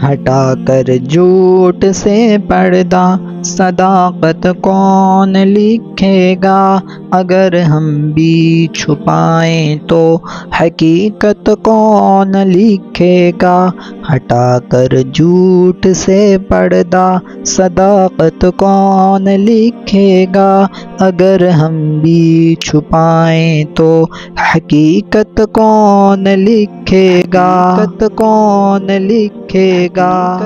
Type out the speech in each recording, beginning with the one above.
ہٹا کر جھوٹ سے پردہ صداقت کون لکھے گا، اگر ہم بھی چھپائیں تو حقیقت کون لکھے گا۔ ہٹا کر جھوٹ سے پردہ صداقت کون لکھے گا، اگر ہم بھی چھپائیں تو حقیقت کون لکھے گا۔ کون لکھے گا۔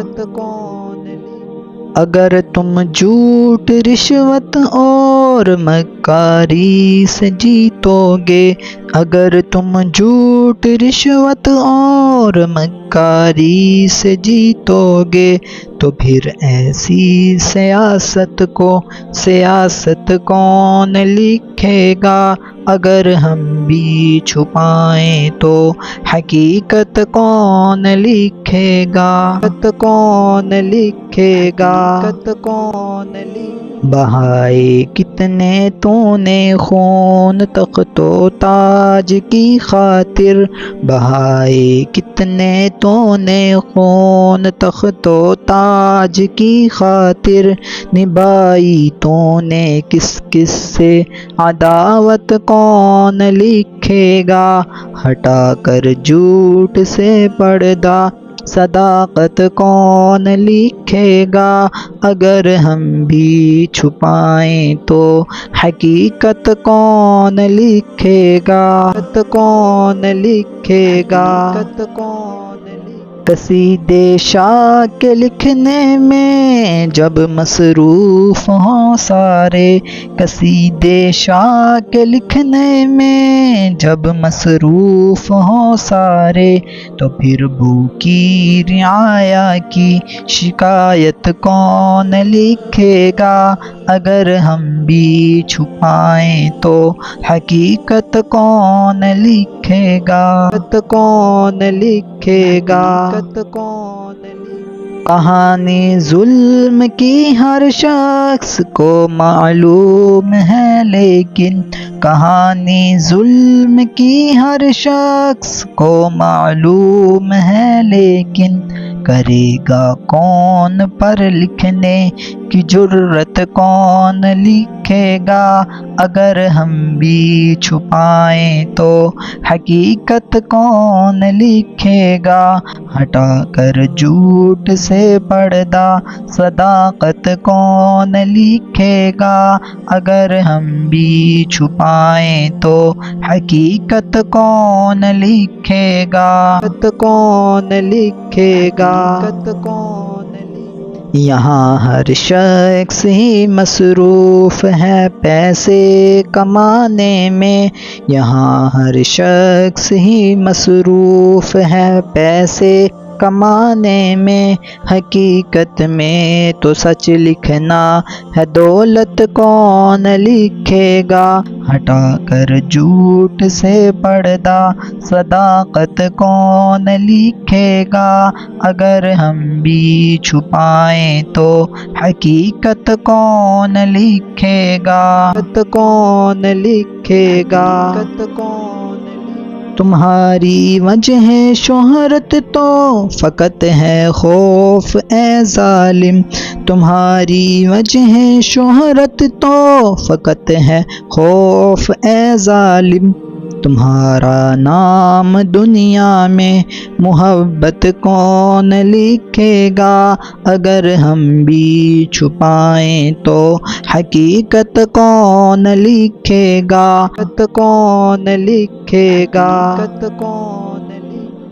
اگر تم جھوٹ رشوت اور مکاری سے جیتو گے، اگر تم جھوٹ رشوت اور مکاری سے جیتو گے، تو پھر ایسی سیاست کو سیاست کون لکھے گا، اگر ہم بھی چھپائیں تو حقیقت کون لکھے گا۔ کون لکھے گا۔ بہائے کتنے تو نے خون تخت و تاج کی خاطر، بہائے کتنے تو نے خون تخت و تاج کی خاطر، نبھائی تو نے کس کس سے عداوت کون لکھے گا۔ ہٹا کر جھوٹ سے پردہ صداقت کون لکھے گا، اگر ہم بھی چھپائیں تو حقیقت کون لکھے گا۔ کون لکھے گا۔ قصیدے شاہ کے لکھنے میں جب مصروف ہوں سارے، قصیدے شاہ کے لکھنے میں جب مصروف ہوں سارے، تو پھر بھوکی رعایا کی شکایت کون لکھے گا، اگر ہم بھی چھپائیں تو حقیقت کون لکھے گا۔ کون لکھے گا۔ کہانی ظلم کی ہر شخص کو معلوم ہے، لیکن کہانی ظلم کی ہر شخص کو معلوم ہے، لیکن کرے گا کون پر لکھنے کی جرأت کون لکھے گا، اگر ہم بھی چھپائیں تو حقیقت کون لکھے گا۔ ہٹا کر جھوٹ سے پردہ صداقت کون لکھے گا، اگر ہم بھی چھپائیں تو حقیقت کون لکھے گا۔ کون لکھے گا۔ یہاں ہر شخص ہی مصروف ہے پیسے کمانے میں، یہاں ہر شخص ہی مصروف ہے پیسے کمانے میں، حقیقت میں تو سچ لکھنا ہے دولت کون لکھے گا۔ ہٹا کر جھوٹ سے پردہ صداقت کون لکھے گا، اگر ہم بھی چھپائیں تو حقیقت کون لکھے گا۔ کون لکھے گا۔ تمہاری وجہ شہرت تو فقط ہے خوف اے ظالم، تمہاری وجہ شہرت تو فقط ہے خوف اے ظالم، تمہارا نام دنیا میں محبت کون لکھے گا، اگر ہم بھی چھپائیں تو حقیقت کون لکھے گا۔ کون لکھے گا۔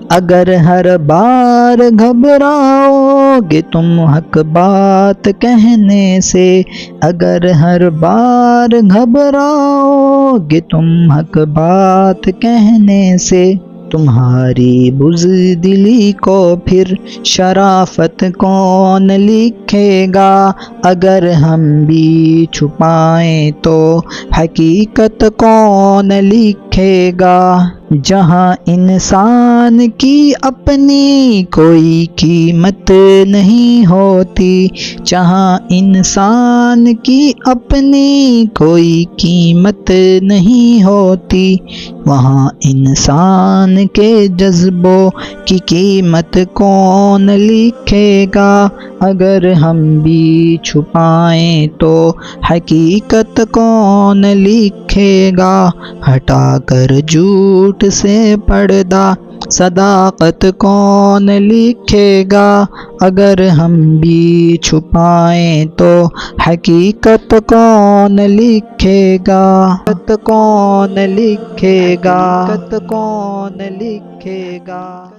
اگر ہر بار گھبراؤ گے تم حق بات کہنے سے، اگر ہر بار گھبراؤ گے تم حق بات کہنے سے، تمہاری بزدلی کو پھر شرافت کون لکھے گا، اگر ہم بھی چھپائیں تو حقیقت کون لکھے لکھے گا۔ جہاں انسان کی اپنی کوئی قیمت نہیں ہوتی، جہاں انسان کی اپنی کوئی قیمت نہیں ہوتی، وہاں انسان کے جذبوں کی قیمت کون لکھے گا؟ اگر ہم بھی چھپائیں تو حقیقت کون لکھے گا؟ ہٹا کر جھوٹ سے پردہ صداقت کون لکھے گا؟ اگر ہم بھی چھپائیں تو حقیقت کون لکھے گا؟ حقیقت کون لکھے گا؟ حقیقت کون لکھے گا؟